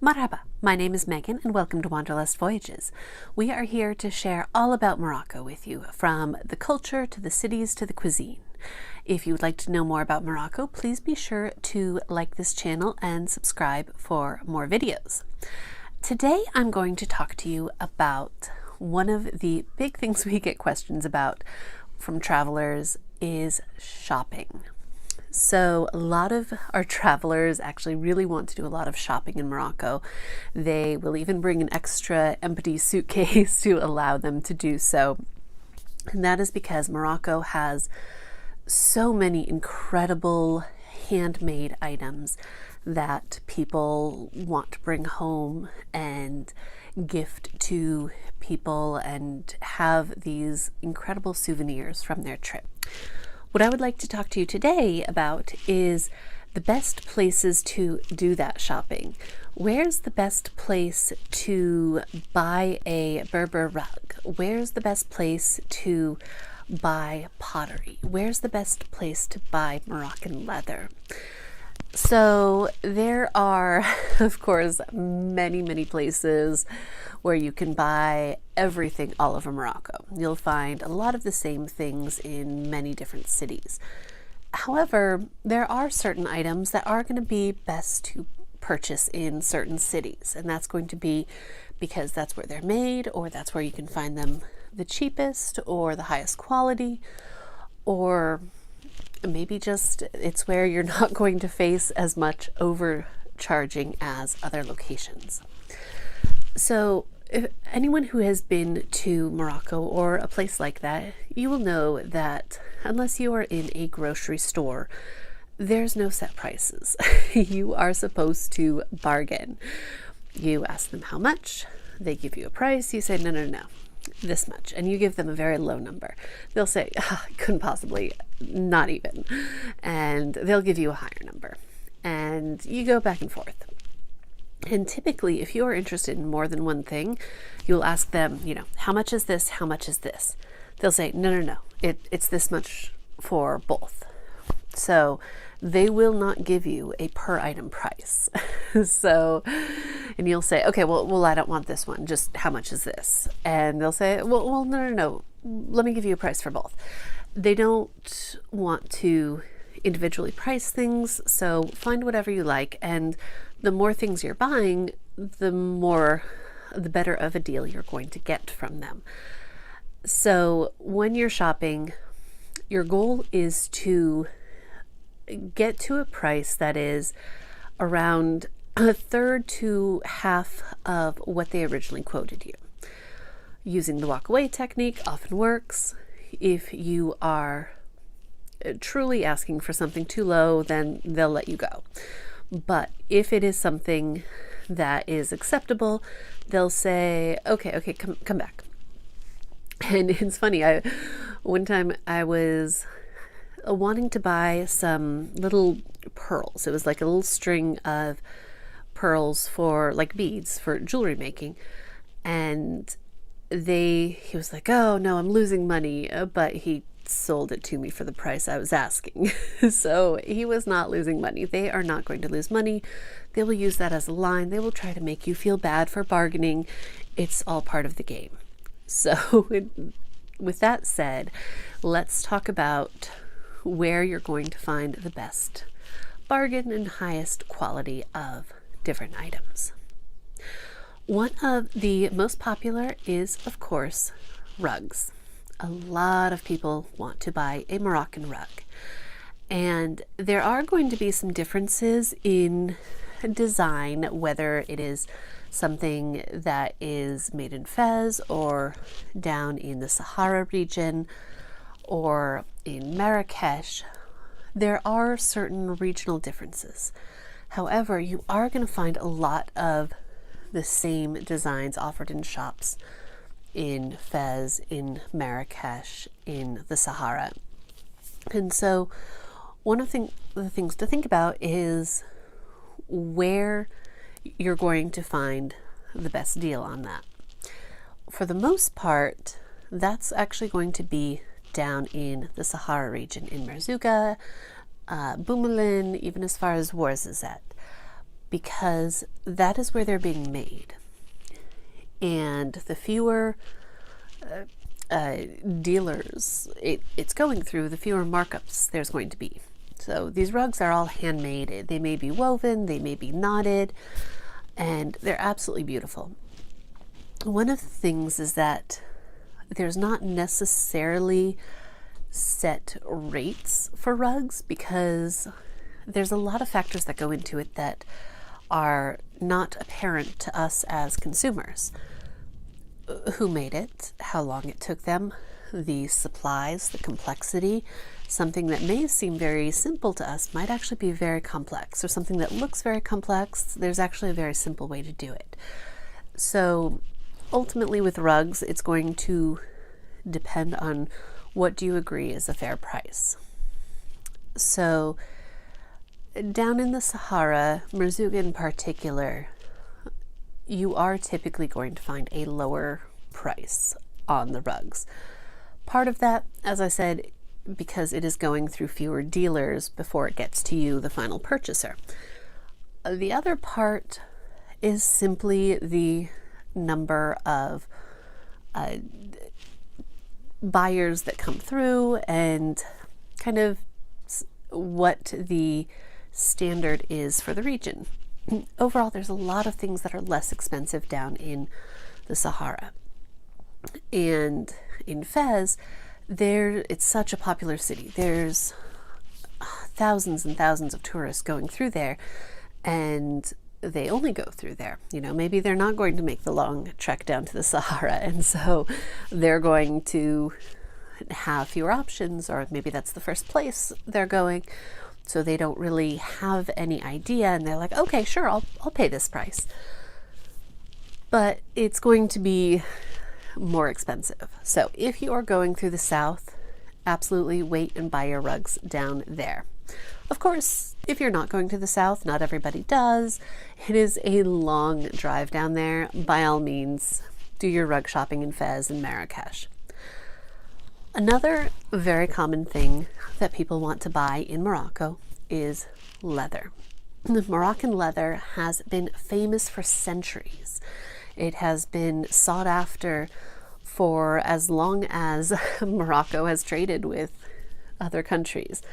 Marhaba, my name is Megan and welcome to Wanderlust Voyages. We are here to share all about Morocco with you, from the culture to the cities to the cuisine. If you would like to know more about Morocco, please be sure to like this channel and subscribe for more videos. Today I'm going to talk to you about one of the big things we get questions about from travelers is shopping. So a lot of our travelers actually really want to do a lot of shopping in Morocco. They will even bring an extra empty suitcase to allow them to do so. And that is because Morocco has so many incredible handmade items that people want to bring home and gift to people and have these incredible souvenirs from their trip. What I would like to talk to you today about is the best places to do that shopping. Where's the best place to buy a Berber rug? Where's the best place to buy pottery? Where's the best place to buy Moroccan leather? So there are, of course, many places where you can buy everything all over Morocco. You'll find a lot of the same things in many different cities. However, there are certain items that are going to be best to purchase in certain cities, and that's going to be because that's where they're made, or that's where you can find them the cheapest or the highest quality, or maybe just it's where you're not going to face as much overcharging as other locations. So if anyone who has been to Morocco or a place like that, you will know that unless you are in a grocery store, there's no set prices. You are supposed to bargain. You ask them how much, they give you a price, you say, no, this much, and you give them a very low number. They'll say, couldn't possibly, not even, and they'll give you a higher number, and you go back and forth. And typically, if you are interested in more than one thing, you'll ask them, how much is this? How much is this? They'll say, no, it's this much for both. So they will not give you a per item price. And you'll say, okay, well, I don't want this one. Just how much is this? And they'll say, well, no. Let me give you a price for both. They don't want to individually price things. So find whatever you like. And the more things you're buying, the better of a deal you're going to get from them. So when you're shopping, your goal is to get to a price that is around a third to half of what they originally quoted you. Using the walk-away technique often works. If you are truly asking for something too low, then they'll let you go. But if it is something that is acceptable, they'll say, okay, come back. And it's funny, one time I was wanting to buy some little pearls. It was like a little string of pearls for like beads for jewelry making. And he was like, oh no, I'm losing money. But he sold it to me for the price I was asking. So he was not losing money. They are not going to lose money. They will use that as a line. They will try to make you feel bad for bargaining. It's all part of the game. So with that said, let's talk about where you're going to find the best bargain and highest quality of different items. One of the most popular is, of course, rugs. A lot of people want to buy a Moroccan rug, and there are going to be some differences in design, whether it is something that is made in Fez or down in the Sahara region or in Marrakesh. There are certain regional differences. However, you are going to find a lot of the same designs offered in shops in Fez, in Marrakesh, in the Sahara. And so one of the things to think about is where you're going to find the best deal on that. For the most part, that's actually going to be down in the Sahara region, in Merzouga, Boumelin, even as far as Ouarzazate. because that is where they're being made. And the fewer dealers it's going through, the fewer markups there's going to be. So these rugs are all handmade. They may be woven, they may be knotted, and they're absolutely beautiful. One of the things is that there's not necessarily set rates for rugs, because there's a lot of factors that go into it that are not apparent to us as consumers. Who made it, how long it took them, the supplies, the complexity. Something that may seem very simple to us might actually be very complex, or something that looks very complex, there's actually a very simple way to do it. So ultimately with rugs, it's going to depend on what do you agree is a fair price. So down in the Sahara, Merzouga in particular, you are typically going to find a lower price on the rugs. Part of that, as I said, because it is going through fewer dealers before it gets to you, the final purchaser. The other part is simply the number of buyers that come through, and kind of what the standard is for the region. Overall, there's a lot of things that are less expensive down in the Sahara. And in Fez, it's such a popular city. There's thousands and thousands of tourists going through there, and they only go through there. You know, maybe they're not going to make the long trek down to the Sahara, and so they're going to have fewer options, or maybe that's the first place they're going. So they don't really have any idea, and they're like, okay, sure, I'll pay this price. But it's going to be more expensive. So if you are going through the south, absolutely wait and buy your rugs down there. Of course, if you're not going to the south, not everybody does. It is a long drive down there. By all means, do your rug shopping in Fez and Marrakesh. Another very common thing that people want to buy in Morocco is leather. Moroccan leather has been famous for centuries. It has been sought after for as long as Morocco has traded with other countries.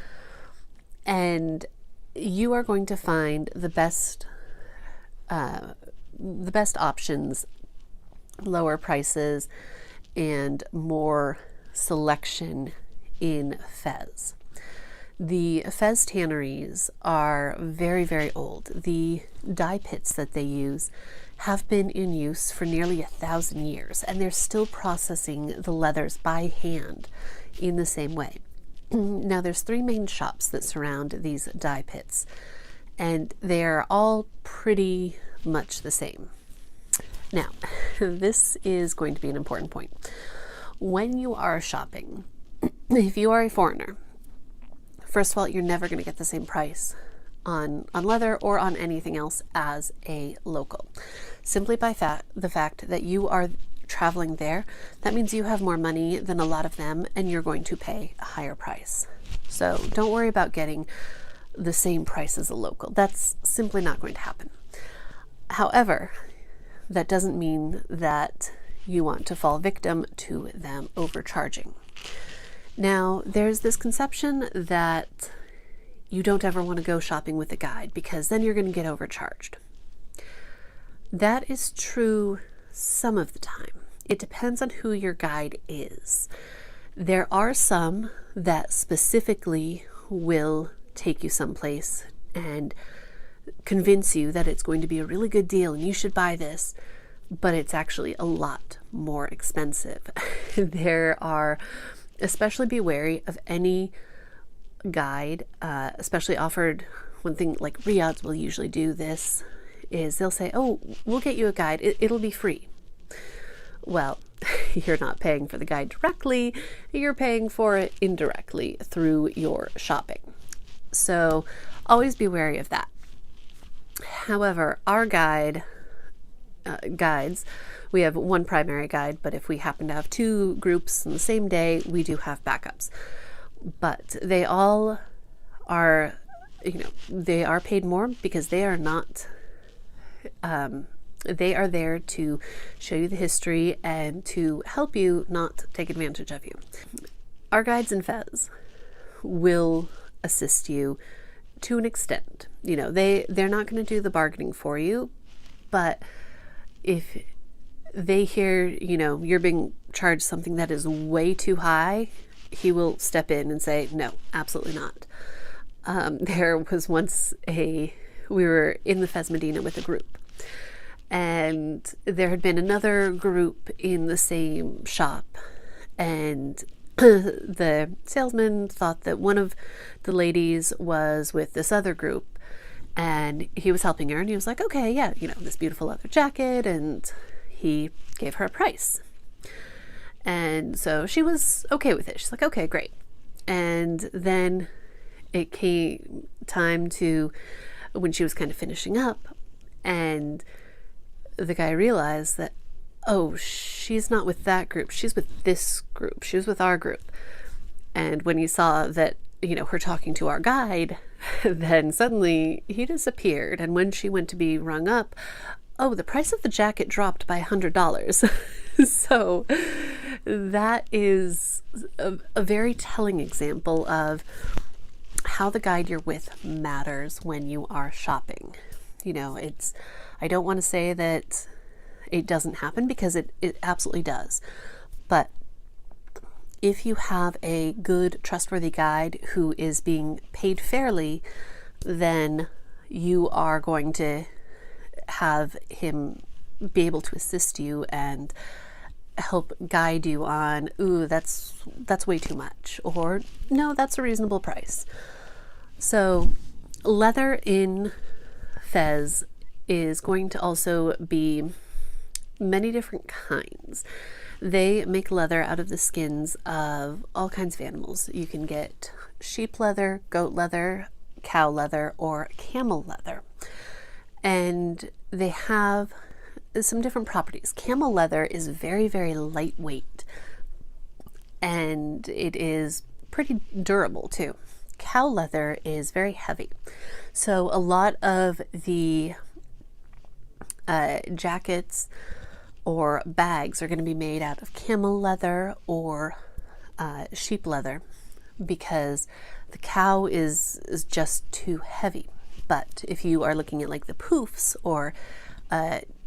And you are going to find the best options, lower prices, and more selection in Fez. The Fez tanneries are very, very old. The dye pits that they use have been in use for nearly 1,000 years, and they're still processing the leathers by hand in the same way. Now, there's 3 main shops that surround these dye pits, and they're all pretty much the same. Now, this is going to be an important point. When you are shopping, if you are a foreigner, first of all, you're never going to get the same price on leather or on anything else as a local. Simply by the fact that you are traveling there, that means you have more money than a lot of them, and you're going to pay a higher price. So don't worry about getting the same price as a local. That's simply not going to happen. However, that doesn't mean that you want to fall victim to them overcharging. Now, there's this conception that you don't ever want to go shopping with a guide, because then you're going to get overcharged. That is true some of the time. It depends on who your guide is. There are some that specifically will take you someplace and convince you that it's going to be a really good deal and you should buy this, but it's actually a lot more expensive. Especially be wary of any guide, especially offered. One thing like Riyadh will usually do this is they'll say, oh, we'll get you a guide, it'll be free. Well, you're not paying for the guide directly, you're paying for it indirectly through your shopping. So always be wary of that. However, our guides, we have one primary guide, but if we happen to have 2 groups on the same day, we do have backups. But they all are, they are paid more because they are not They are there to show you the history and to help you not take advantage of you. Our guides in Fez will assist you to an extent. You know, they're not going to do the bargaining for you, but if they hear, you know, you're being charged something that is way too high, he will step in and say, no, absolutely not. There was once we were in the Fez Medina with a group, and there had been another group in the same shop, and the salesman thought that one of the ladies was with this other group, and he was helping her, and he was like, okay, yeah, you know, this beautiful leather jacket, and he gave her a price. And so she was okay with it. She's like, okay, great. And then it came time to when she was kind of finishing up, and the guy realized that, oh, she's not with that group. She's with this group. She was with our group. And when he saw that, you know, her talking to our guide, then suddenly he disappeared. And when she went to be rung up, oh, the price of the jacket dropped by $100. So that is a very telling example of how the guide you're with matters when you are shopping. You know, I don't want to say that it doesn't happen, because it absolutely does. But if you have a good, trustworthy guide who is being paid fairly, then you are going to have him be able to assist you and help guide you on, ooh, that's way too much, or no, that's a reasonable price. So leather in Fez is going to also be many different kinds. They make leather out of the skins of all kinds of animals. You can get sheep leather, goat leather, cow leather, or camel leather. And they have some different properties. Camel leather is very, very lightweight, and it is pretty durable too. Cow leather is very heavy. So a lot of the jackets or bags are going to be made out of camel leather or sheep leather, because the cow is just too heavy. But if you are looking at like the poofs, or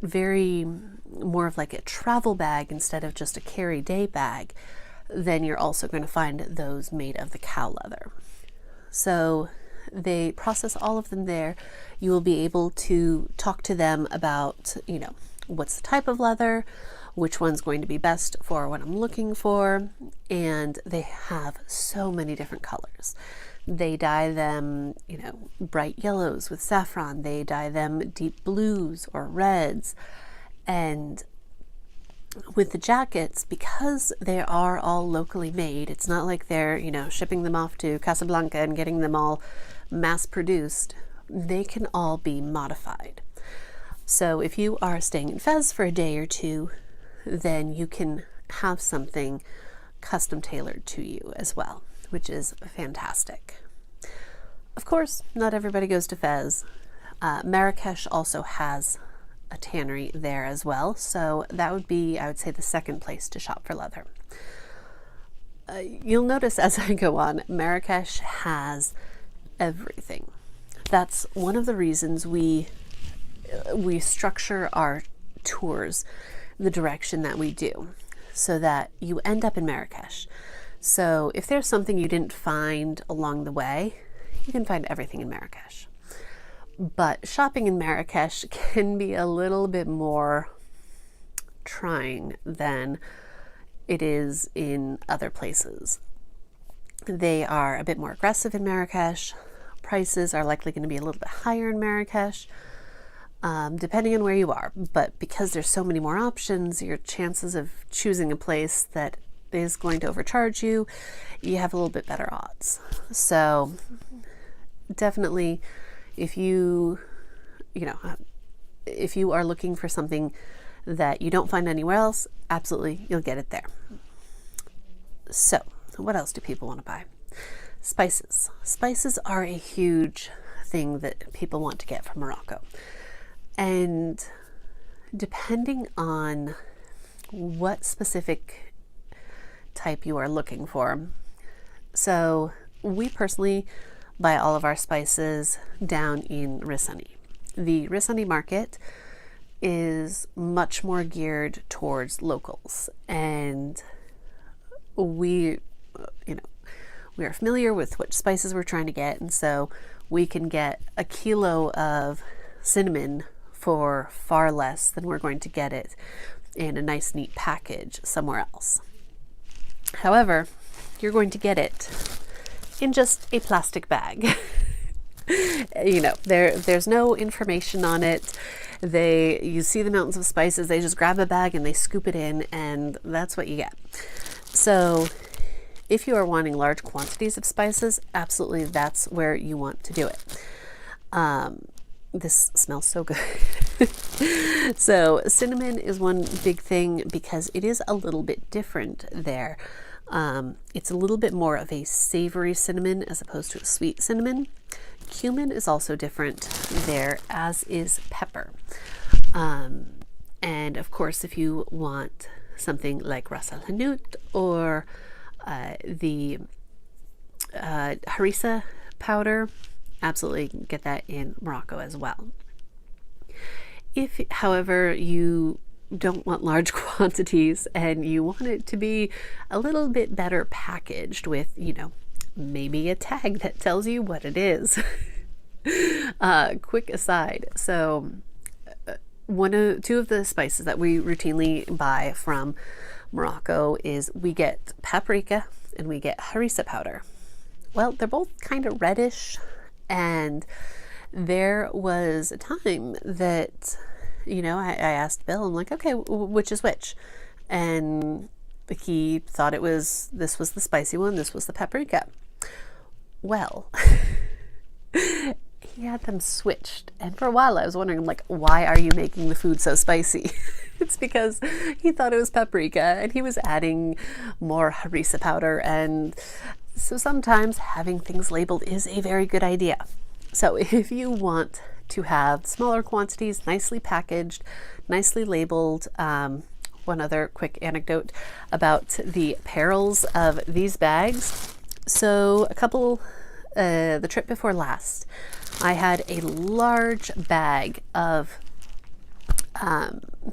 very more of like a travel bag instead of just a carry day bag, then you're also going to find those made of the cow leather. So they process all of them there. You will be able to talk to them about, you know, what's the type of leather, which one's going to be best for what I'm looking for. And they have so many different colors. They dye them, you know, bright yellows with saffron. They dye them deep blues or reds. And with the jackets, because they are all locally made, it's not like they're, you know, shipping them off to Casablanca and getting them all mass produced. They can all be modified. So if you are staying in Fez for a day or two, then you can have something custom tailored to you as well, which is fantastic. Of course, not everybody goes to Fez. Marrakesh also has a tannery there as well, so that would be, I would say, the second place to shop for leather. You'll notice as I go on, Marrakesh has everything. That's one of the reasons we structure our tours the direction that we do, so that you end up in Marrakesh. So if there's something you didn't find along the way, you can find everything in Marrakesh. But shopping in Marrakesh can be a little bit more trying than it is in other places. They are a bit more aggressive in Marrakesh. Prices are likely going to be a little bit higher in Marrakesh, depending on where you are. But because there's so many more options, your chances of choosing a place that is going to overcharge you, you have a little bit better odds. So definitely, if you are looking for something that you don't find anywhere else, absolutely, you'll get it there. So what else do people want to buy? Spices. Spices are a huge thing that people want to get from Morocco. And depending on what specific type you are looking for. So we personally buy all of our spices down in Risani. The Risani market is much more geared towards locals, and we are familiar with what spices we're trying to get, and so we can get a kilo of cinnamon for far less than we're going to get it in a nice neat package somewhere else. However, you're going to get it in just a plastic bag. There's no information on it. You see the mountains of spices, they just grab a bag and they scoop it in, and that's what you get. So if you are wanting large quantities of spices, absolutely that's where you want to do it. This smells so good. So cinnamon is one big thing because it is a little bit different there. It's a little bit more of a savory cinnamon as opposed to a sweet cinnamon. Cumin is also different there, as is pepper. And of course, if you want something like ras al hanout or the harissa powder, absolutely get that in Morocco as well. If, however, you don't want large quantities and you want it to be a little bit better packaged with, maybe a tag that tells you what it is. Quick aside. So two of the spices that we routinely buy from Morocco is we get paprika and we get harissa powder. Well, they're both kind of reddish, and there was a time that I asked Bill, I'm like, okay, which is which? And he thought this was the spicy one, this was the paprika. Well, he had them switched, and for a while I was wondering, I'm like, why are you making the food so spicy? It's because he thought it was paprika and he was adding more harissa powder, and so sometimes having things labeled is a very good idea. So if you want to have smaller quantities, nicely packaged, nicely labeled, one other quick anecdote about the perils of these bags. So the trip before last, I had a large bag of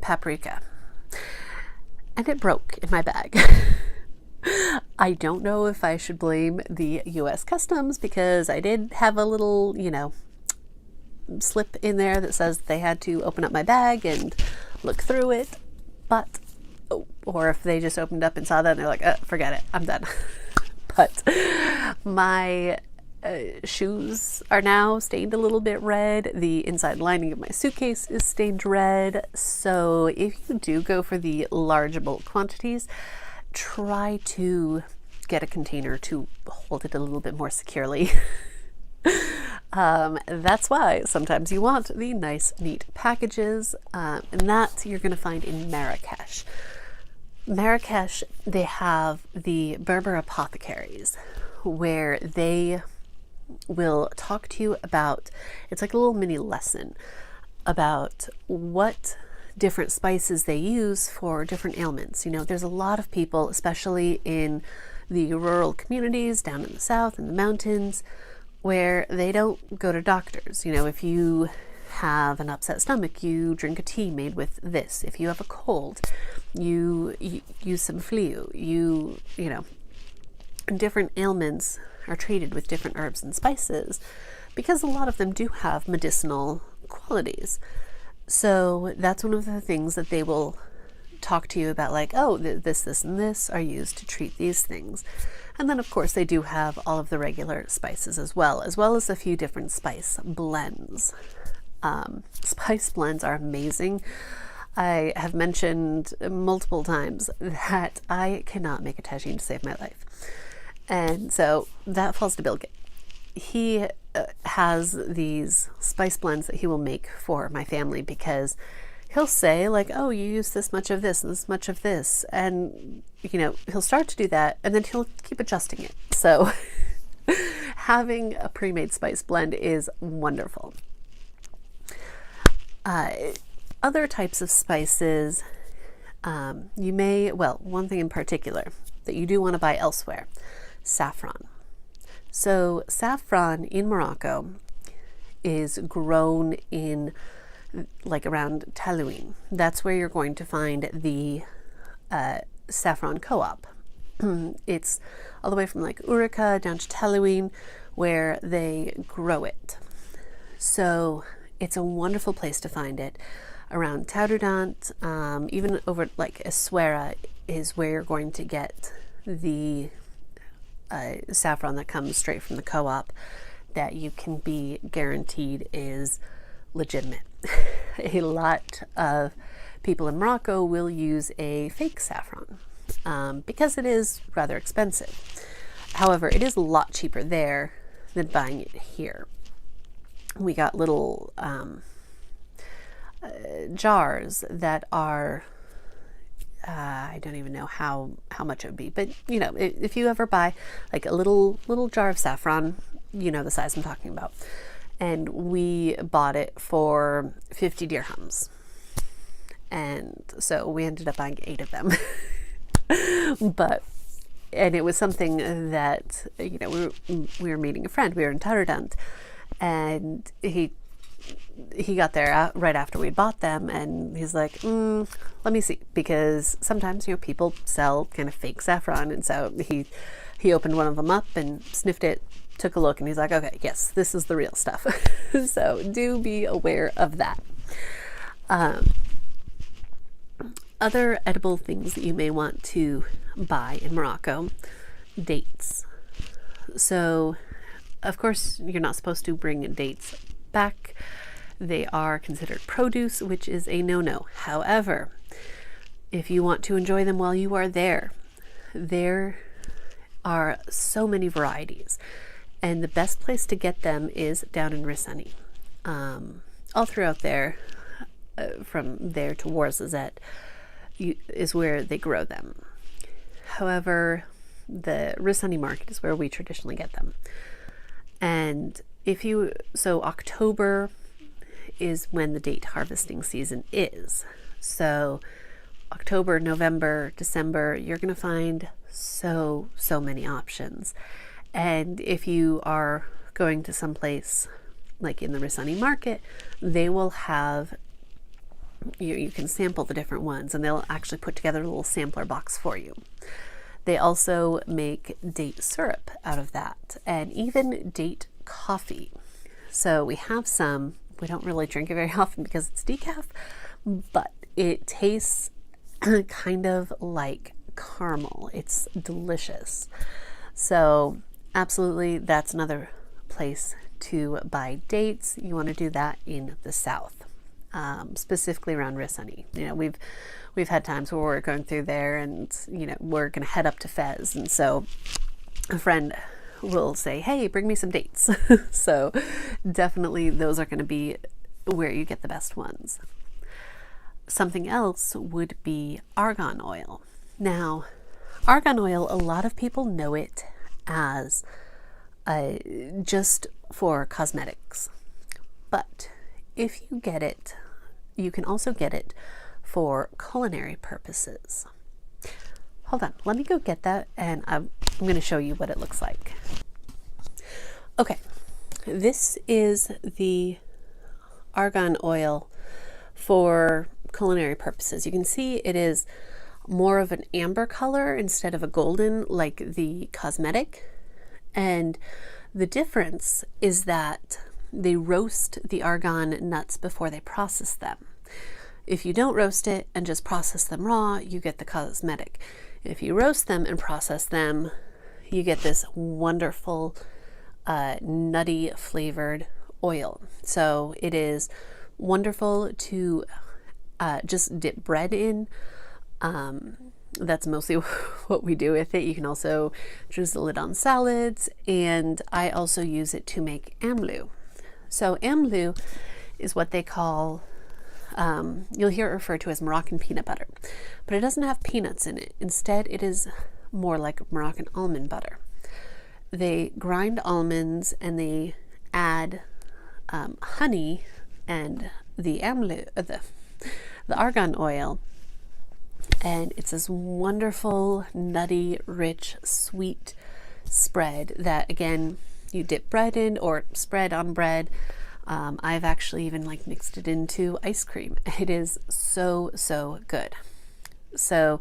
paprika, and it broke in my bag. I don't know if I should blame the US Customs, because I did have a little, slip in there that says they had to open up my bag and look through it, or if they just opened up and saw that and they're like, forget it, I'm done. But my shoes are now stained a little bit red. The inside lining of my suitcase is stained red. So if you do go for the large bulk quantities, try to get a container to hold it a little bit more securely. That's why sometimes you want the nice, neat packages, and that you're going to find in Marrakesh. Marrakesh, they have the Berber apothecaries, where they will talk to you about, it's like a little mini lesson about what different spices they use for different ailments. There's a lot of people, especially in the rural communities down in the south in the mountains, where they don't go to doctors. If you have an upset stomach, you drink a tea made with this. If you have a cold, you use some flu. Different ailments are treated with different herbs and spices, because a lot of them do have medicinal qualities. So that's one of the things that they will talk to you about, like, oh, this, and this are used to treat these things. And then, of course, they do have all of the regular spices as well as a few different spice blends. Spice blends are amazing. I have mentioned multiple times that I cannot make a tagine to save my life. And so that falls to Bill Gates. He has these spice blends that he will make for my family, because he'll say, like, oh, you use this much of this and this much of this. And, he'll start to do that, and then he'll keep adjusting it. So having a pre-made spice blend is wonderful. Other types of spices, you may, well, one thing in particular that you do want to buy elsewhere, saffron. So saffron in Morocco is grown in like around Talouin. That's where you're going to find the saffron co-op. It's all the way from like Urica down to Talouin where they grow it. So it's a wonderful place to find it. Around Taroudant, even over like Essaouira is where you're going to get the saffron that comes straight from the co-op that you can be guaranteed is legitimate. A lot of people in Morocco will use a fake saffron because it is rather expensive. However, it is a lot cheaper there than buying it here. We got little jars that are I don't even know how much it would be, but you know, if you ever buy like a little jar of saffron, you know the size I'm talking about. And we bought it for 50 dirhams, and so we ended up buying 8 of them. And it was something that, you know, we were meeting a friend. We were in Taroudant, and he got there right after we'd bought them, and he's like, let me see, because sometimes, you know, people sell kind of fake saffron. And so he opened one of them up and sniffed it, took a look, and he's like, okay, yes, this is the real stuff. So do be aware of that. Other edible things that you may want to buy in Morocco: dates. So of course you're not supposed to bring dates back. They are considered produce, which is a no-no. However, if you want to enjoy them while you are there, there are so many varieties, and the best place to get them is down in Rissani. All throughout there, from there to Ouarzazate, is where they grow them. However, the Rissani market is where we traditionally get them. And so October is when the date harvesting season is. So October, November, December, you're going to find so many options. And if you are going to some place like in the Rissani market, they will have, you can sample the different ones, and they'll actually put together a little sampler box for you. They also make date syrup out of that, and even date coffee. So we have some. We don't really drink it very often because it's decaf, but it tastes kind of like caramel. It's delicious. So absolutely, that's another place to buy dates. You want to do that in the south, specifically around Rissani. You know, we've had times where we're going through there, and you know, we're going to head up to Fez, and so a friend will say, hey, bring me some dates. So definitely those are going to be where you get the best ones. Something else would be argan oil. Now, argan oil, a lot of people know it as just for cosmetics, but if you get it, you can also get it for culinary purposes. Hold on, let me go get that, and I'm going to show you what it looks like. Okay, this is the argan oil for culinary purposes. You can see it is more of an amber color instead of a golden like the cosmetic. And the difference is that they roast the argan nuts before they process them. If you don't roast it and just process them raw, you get the cosmetic. If you roast them and process them, you get this wonderful nutty flavored oil. So it is wonderful to just dip bread in. That's mostly what we do with it. You can also drizzle it on salads, and I also use it to make amlou. So amlou is what they call, you'll hear it referred to as Moroccan peanut butter, but it doesn't have peanuts in it. Instead, it is more like Moroccan almond butter. They grind almonds and they add honey and the amlu, the argan oil, and it's this wonderful, nutty, rich, sweet spread that, again, you dip bread in or spread on bread. I've actually even like mixed it into ice cream. It is so, so good. So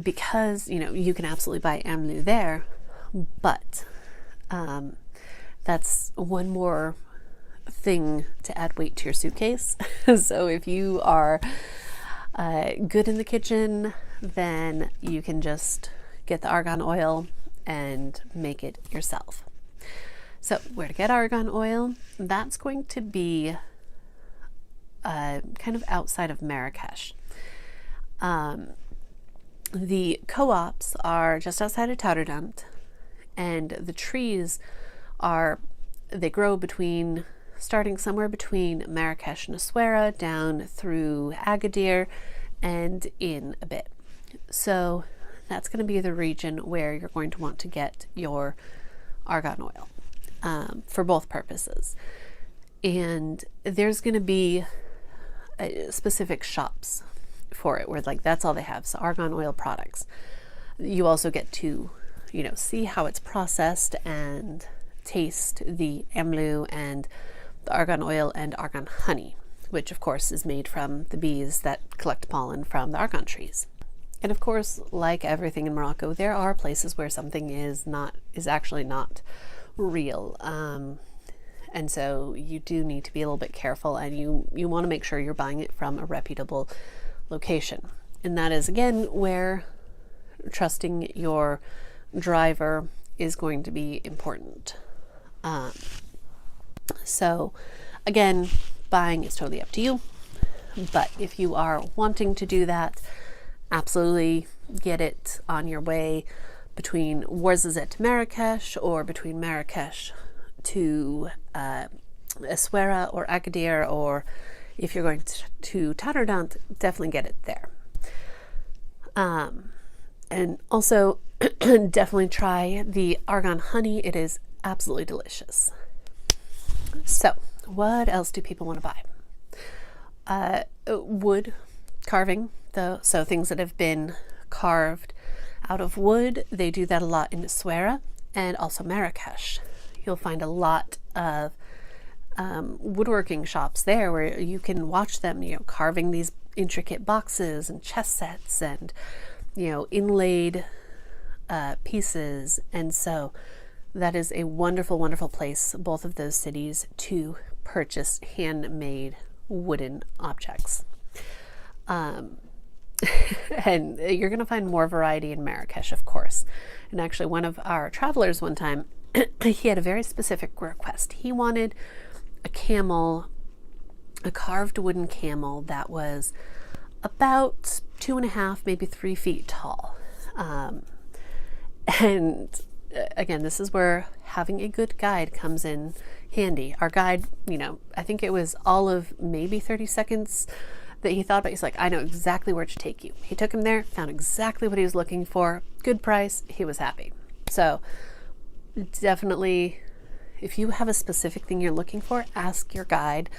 because, you know, you can absolutely buy amlu there, but that's one more thing to add weight to your suitcase. So if you are good in the kitchen, then you can just get the argan oil and make it yourself. So where to get argan oil? That's going to be kind of outside of Marrakesh. The co-ops are just outside of Tardant, and the trees they grow starting somewhere between Marrakesh and Essaouira, down through Agadir and in a bit. So that's going to be the region where you're going to want to get your argan oil for both purposes. And there's going to be specific shops for it where like that's all they have, so argan oil products. You also get to, you know, see how it's processed and taste the amlu and the argan oil and argan honey, which of course is made from the bees that collect pollen from the argan trees. And of course, like everything in Morocco, there are places where something is actually not real. And so you do need to be a little bit careful, and you want to make sure you're buying it from a reputable location. And that is, again, where trusting your driver is going to be important. So again, buying is totally up to you, but if you are wanting to do that, absolutely get it on your way between Ouarzazate to Marrakesh, or between Marrakesh to Essaouira or Agadir, or if you're going to Tardant, definitely get it there. And also definitely try the argan honey. It is absolutely delicious. So what else do people want to buy? Wood carving, though, so things that have been carved out of wood. They do that a lot in Essaouira and also Marrakesh. You'll find a lot of woodworking shops there where you can watch them, you know, carving these intricate boxes and chess sets and, you know, inlaid pieces. And so that is a wonderful, wonderful place, both of those cities, to purchase handmade wooden objects. And you're going to find more variety in Marrakesh, of course. And actually, one of our travelers one time, he had a very specific request. He wanted a camel, a carved wooden camel that was about 2.5, maybe 3 feet tall. And again, this is where having a good guide comes in handy. Our guide, you know, I think it was all of maybe 30 seconds that he thought about. He's like, I know exactly where to take you. He took him there, found exactly what he was looking for, good price, he was happy. So definitely, if you have a specific thing you're looking for, ask your guide,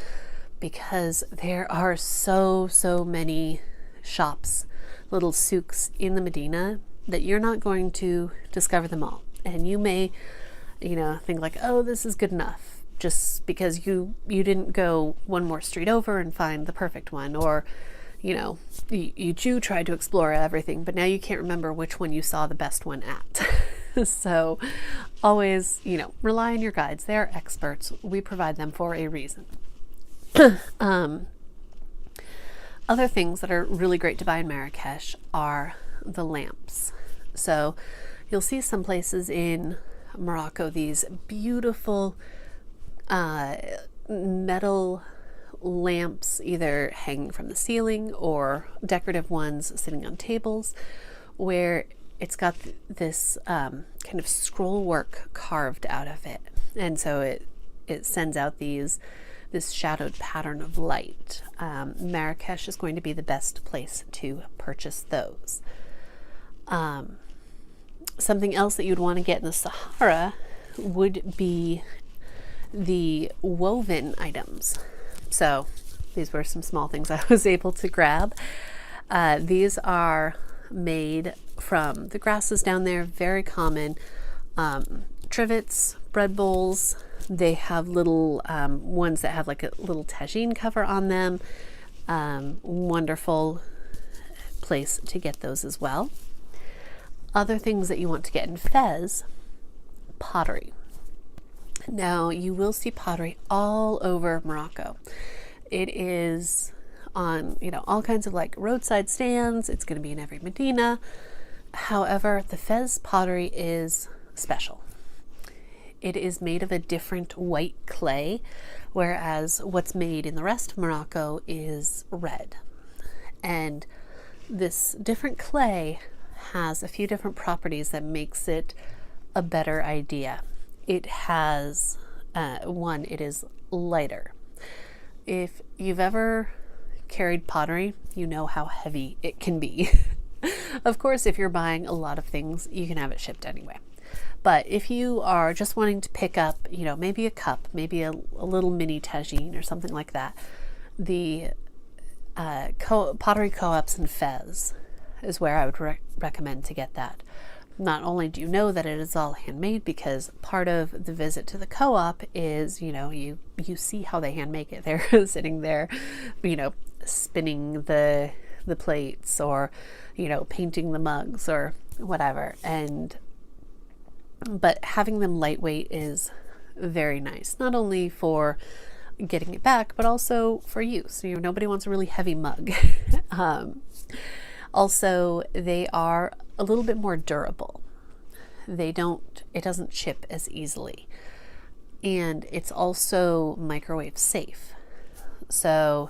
because there are so many shops, little souks in the Medina, that you're not going to discover them all. And you may, you know, think like, oh, this is good enough, just because you didn't go one more street over and find the perfect one, or, you know, you do try to explore everything, but now you can't remember which one you saw the best one at. So always, you know, rely on your guides. They're experts. We provide them for a reason. Other things that are really great to buy in Marrakesh are the lamps. So you'll see some places in Morocco these beautiful metal lamps, either hanging from the ceiling or decorative ones sitting on tables, where it's got this kind of scroll work carved out of it, and so it sends out this shadowed pattern of light. Marrakesh is going to be the best place to purchase those. Something else that you'd want to get in the Sahara would be the woven items. So these were some small things I was able to grab. These are made from the grasses down there, very common. Trivets, bread bowls. They have little ones that have like a little tagine cover on them. Wonderful place to get those as well. Other things that you want to get in Fez, pottery. Now you will see pottery all over Morocco. It is on, all kinds of like roadside stands. It's going to be in every Medina. However, the Fez pottery is special. It is made of a different white clay, whereas what's made in the rest of Morocco is red. And this different clay has a few different properties that makes it a better idea. It has, one, it is lighter. If you've ever carried pottery, you know how heavy it can be. Of course, if you're buying a lot of things, you can have it shipped anyway. But if you are just wanting to pick up, maybe a cup, maybe a little mini tagine or something like that, the pottery co-ops in Fez is where I would recommend to get that. Not only do you know that it is all handmade, because part of the visit to the co-op is, you see how they hand make it. They're sitting there, spinning the plates, or, painting the mugs or whatever. But having them lightweight is very nice, not only for getting it back, but also for use. Nobody wants a really heavy mug. Also, they are a little bit more durable. It doesn't chip as easily. And it's also microwave safe. So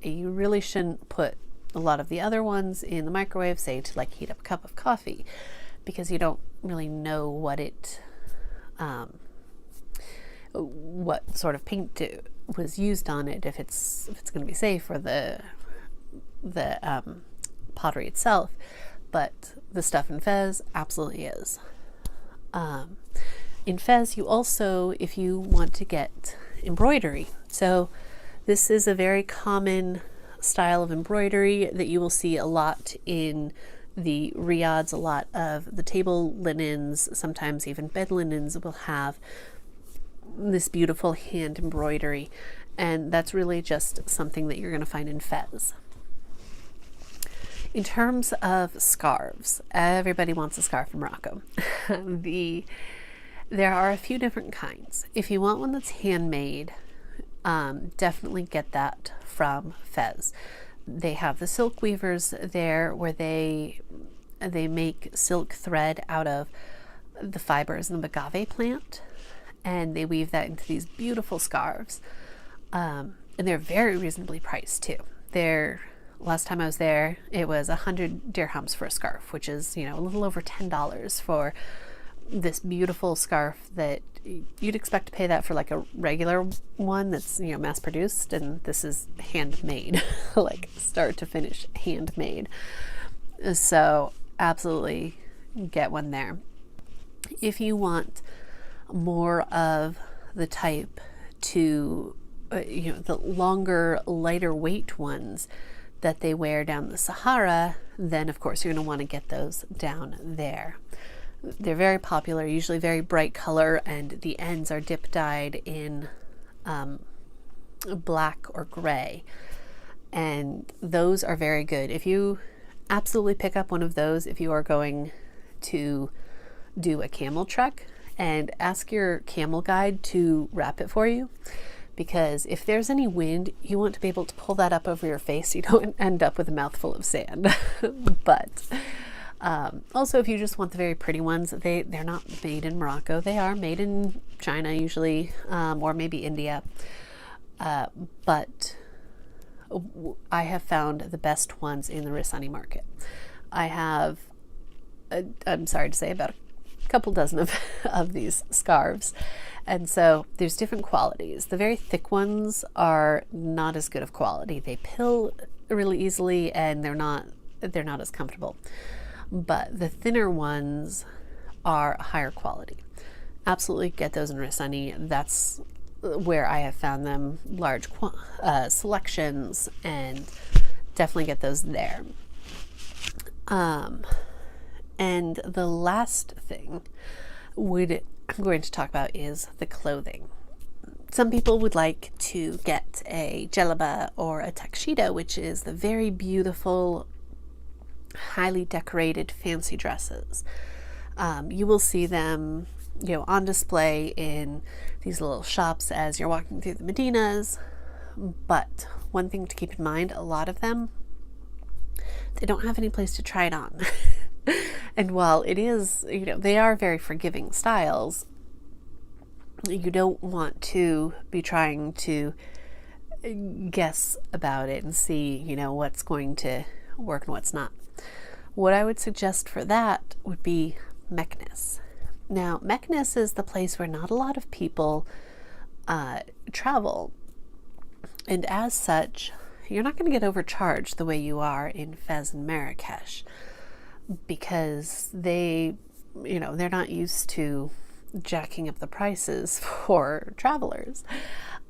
you really shouldn't put a lot of the other ones in the microwave, say to like heat up a cup of coffee, because you don't really know what sort of paint was used on it, if it's going to be safe, or the pottery itself. But the stuff in Fez absolutely is. In Fez, you also, if you want to get embroidery, so this is a very common style of embroidery that you will see a lot in the riads. A lot of the table linens, sometimes even bed linens, will have this beautiful hand embroidery, and that's really just something that you're going to find in Fez. In terms of scarves, everybody wants a scarf in Morocco. There are a few different kinds. If you want one that's handmade, definitely get that from Fez. They have the silk weavers there, where they make silk thread out of the fibers in the agave plant, and they weave that into these beautiful scarves. And they're very reasonably priced too. Last time I was there, it was 100 dirhams for a scarf, which is, a little over $10 for this beautiful scarf that you'd expect to pay that for like a regular one that's, mass produced, and this is handmade, like start to finish handmade. So absolutely get one there. If you want more of the type to, the longer, lighter weight ones that they wear down the Sahara, then of course you're going to want to get those down there. They're very popular, usually very bright color, and the ends are dip dyed in black or gray, and those are very good. If you absolutely pick up one of those, if you are going to do a camel trek, and ask your camel guide to wrap it for you, because if there's any wind, you want to be able to pull that up over your face so you don't end up with a mouthful of sand. But also, if you just want the very pretty ones, they're not made in Morocco. They are made in China usually, or maybe India. But I have found the best ones in the Risani market. I have, I'm sorry to say, about a couple dozen of these scarves. And so there's different qualities. The very thick ones are not as good of quality. They pill really easily, and they're not as comfortable. But the thinner ones are higher quality. Absolutely get those in Risani. That's where I have found them, large selections, and definitely get those there. And the last thing I'm going to talk about is the clothing. Some people would like to get a djellaba or a tuxedo, which is the very beautiful, highly decorated fancy dresses. You will see them, on display in these little shops as you're walking through the Medinas. But one thing to keep in mind, a lot of them, they don't have any place to try it on. And while it is, they are very forgiving styles, you don't want to be trying to guess about it and see, what's going to work and what's not. What I would suggest for that would be Meknes. Now, Meknes is the place where not a lot of people travel. And as such, you're not going to get overcharged the way you are in Fez and Marrakesh, because they're not used to jacking up the prices for travelers.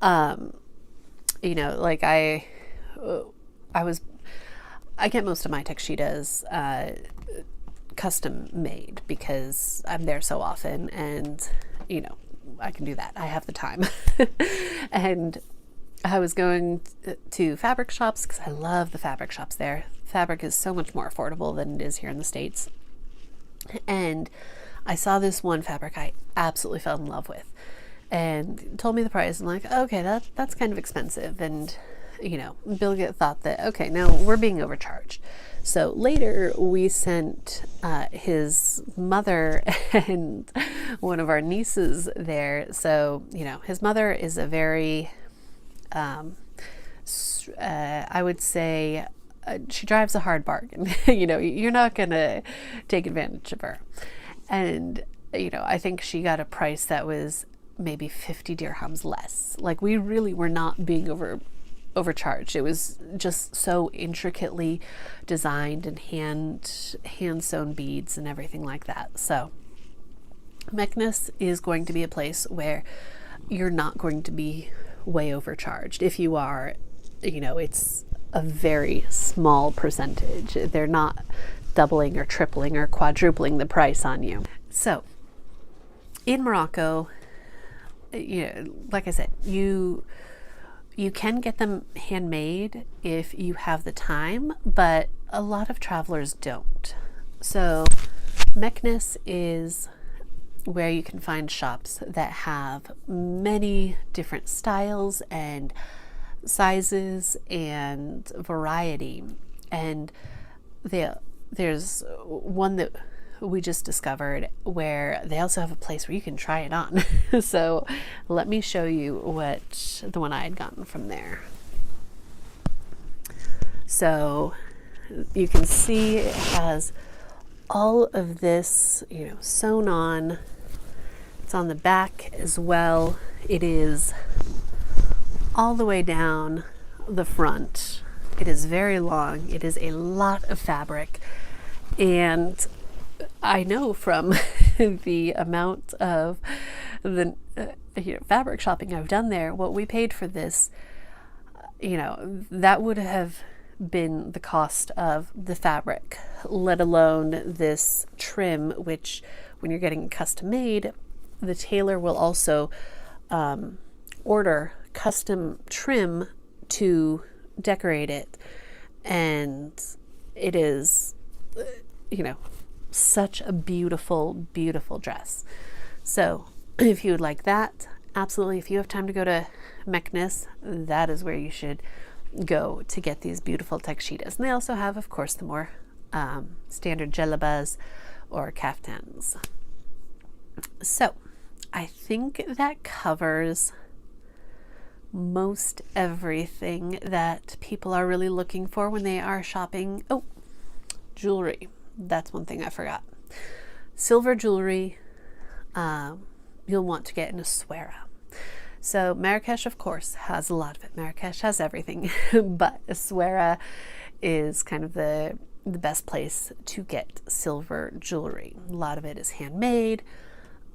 Like I get most of my tuxedos custom made because I'm there so often, and I can do that. I have the time. And I was going to fabric shops because I love the fabric shops there. Fabric is so much more affordable than it is here in the States. And I saw this one fabric I absolutely fell in love with, and told me the price. I'm like, okay, that's kind of expensive. And Bilgit thought that, okay, now we're being overcharged. So later we sent his mother and one of our nieces there. So his mother is a very I would say she drives a hard bargain. You're not gonna take advantage of her. And I think she got a price that was maybe 50 dirhams less. Like, we really were not being overcharged. It was just so intricately designed and hand sewn beads and everything like that. So Meknes is going to be a place where you're not going to be way overcharged. If you are, it's a very small percentage. They're not doubling or tripling or quadrupling the price on you. So in Morocco, like I said, you can get them handmade if you have the time, but a lot of travelers don't. So Meknes is where you can find shops that have many different styles and sizes and variety. And there's one that we just discovered where they also have a place where you can try it on. So let me show you the one I had gotten from there. So you can see it has all of this, sewn on. It's on the back as well. It is all the way down the front. It is very long. It is a lot of fabric. And I know from the amount of the fabric shopping I've done there, what we paid for this, that would have been the cost of the fabric, let alone this trim, which when you're getting custom made, the tailor will also order custom trim to decorate it. And it is, such a beautiful, beautiful dress. So if you would like that, absolutely. If you have time to go to Meknes, that is where you should go to get these beautiful tuxedos. And they also have, of course, the more standard djellabas or kaftans. So I think that covers most everything that people are really looking for when they are shopping. Oh, jewelry. That's one thing I forgot. Silver jewelry, you'll want to get in Essaouira. So Marrakesh, of course, has a lot of it. Marrakesh has everything, but Essaouira is kind of the best place to get silver jewelry. A lot of it is handmade.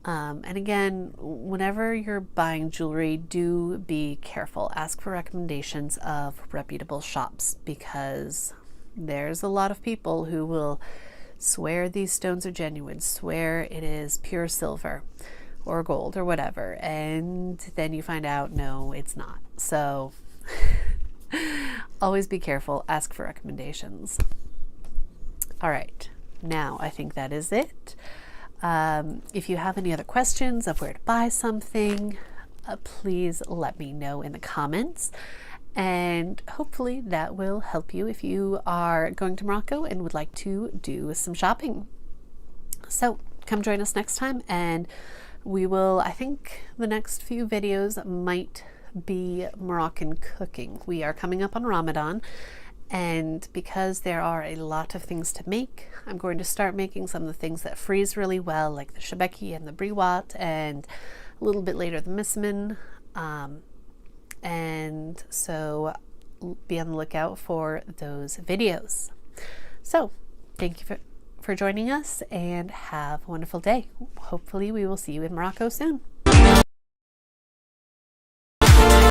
And again, whenever you're buying jewelry, do be careful. Ask for recommendations of reputable shops, because there's a lot of people who will swear these stones are genuine, swear it is pure silver or gold or whatever, and then you find out no, it's not. So always be careful, ask for recommendations. All right, now I think that is it. If you have any other questions of where to buy something, please let me know in the comments, and hopefully that will help you if you are going to Morocco and would like to do some shopping. So come join us next time, and we will, I think the next few videos might be Moroccan cooking. We are coming up on Ramadan, and because there are a lot of things to make, I'm going to start making some of the things that freeze really well, like the shebeki and the briwat, and a little bit later the mismin. And so be on the lookout for those videos. So thank you for joining us, and have a wonderful day. Hopefully we will see you in Morocco soon.